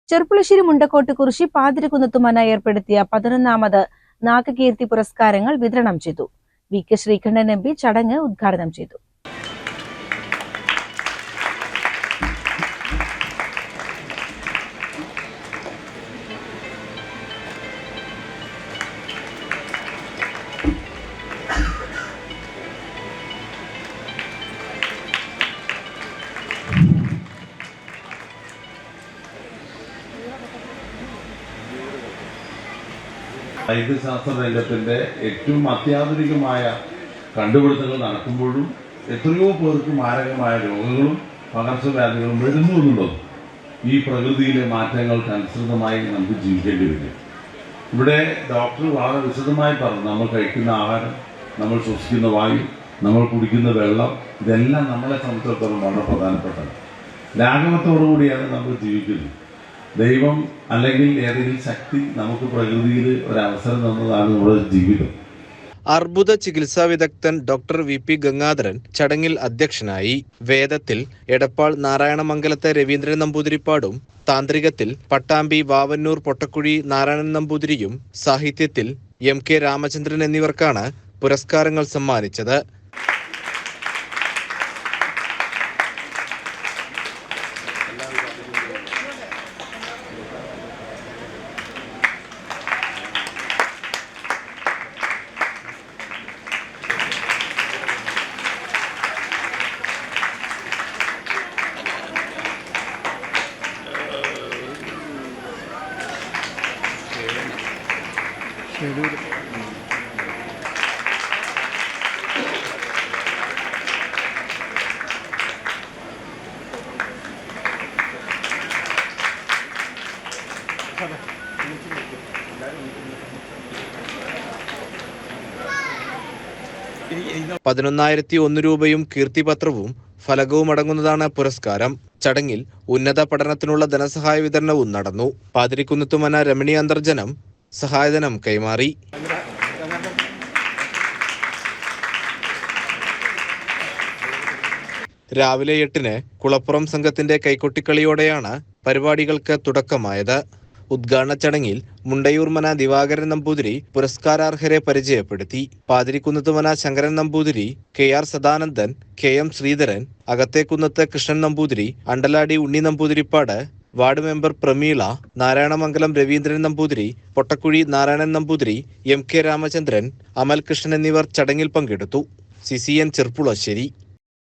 ചെർപ്പുളശ്ശേരി മുണ്ടക്കോട്ട് കുറിശി പാതിരിക്കുന്നത്തുമന ഏർപ്പെടുത്തിയ 11ാമത് നാഗകീർത്തി പുരസ്കാരങ്ങൾ വിതരണം ചെയ്തു. V K Sreekandan M P ചടങ്ങ് ഉദ്ഘാടനം ചെയ്തു. വൈദ്യശാസ്ത്ര രംഗത്തിന്റെ ഏറ്റവും അത്യാധുനികമായ കണ്ടുപിടുത്തങ്ങൾ നടക്കുമ്പോഴും എത്രയോ പേർക്ക് മാരകമായ രോഗങ്ങളും പകർച്ചവ്യാധികളും വരുന്നു എന്നുള്ളത് ഈ പ്രകൃതിയിലെ മാറ്റങ്ങൾക്കനുസൃതമായി നമുക്ക് ജീവിക്കേണ്ടി വരും. ഇവിടെ ഡോക്ടർ വളരെ വിശദമായി പറഞ്ഞു, നമ്മൾ കഴിക്കുന്ന ആഹാരം, നമ്മൾ ശ്വസിക്കുന്ന വായു, നമ്മൾ കുടിക്കുന്ന വെള്ളം, ഇതെല്ലാം നമ്മളെ സംബന്ധിച്ചിടത്തോളം വളരെ പ്രധാനപ്പെട്ടതാണ്. ലാഘവത്തോടുകൂടിയാണ് നമ്മൾ ജീവിക്കുന്നത്. ദൈവം അല്ലെങ്കിൽ ഏതെങ്കിലും ശക്തി നമുക്ക് പ്രകൃതിയിൽ ഒരവസരം തന്നതാണ് നമ്മുടെ ജീവിതം. അർബുദ ചികിത്സാ വിദഗ്ധൻ ഡോക്ടർ വി പി ഗംഗാധരൻ ചടങ്ങിൽ അധ്യക്ഷനായി. വേദത്തിൽ എടപ്പാൾ നാരായണമംഗലത്തെ രവീന്ദ്രൻ നമ്പൂതിരിപ്പാടും, താന്ത്രികത്തിൽ പട്ടാമ്പി വാവന്നൂർ പൊട്ടക്കുഴി നാരായണൻ നമ്പൂതിരിയും, സാഹിത്യത്തിൽ എം കെ രാമചന്ദ്രൻ എന്നിവർക്കാണ് പുരസ്കാരങ്ങൾ സമ്മാനിച്ചത്. ₹11,001 കീർത്തിപത്രവും ഫലകവും അടങ്ങുന്നതാണ് പുരസ്കാരം. ചടങ്ങിൽ ഉന്നത പഠനത്തിനുള്ള ധനസഹായ വിതരണവും നടന്നു. പാതിരിക്കുന്നത്തുമന രമണി അന്തർജനം സഹായധനം കൈമാറി. രാവിലെ 8-ന് കുളപ്പുറം സംഘത്തിന്റെ കൈകൊട്ടിക്കളിയോടെയാണ് പരിപാടികൾക്ക് തുടക്കമായത്. ഉദ്ഘാടന ചടങ്ങിൽ മുണ്ടയൂർമന ദിവാകരൻ നമ്പൂതിരി പുരസ്കാരാർഹരെ പരിചയപ്പെടുത്തി. Pathirikkunnathumana Sankaran Namboothiri, K R Sadanandan, K M Sreedharan, Akathekkunnath Krishnan Namboothiri, Andaladi Unni Namboothiripad, ward member Prameela, Narayanamangalam Raveendran Namboothiri, Pottakkuzhi Narayanan Namboothiri, M K Ramachandran, Amal Krishnan എന്നിവർ ചടങ്ങിൽ പങ്കെടുത്തു. CCN ചെർപ്പുളശ്ശേരി.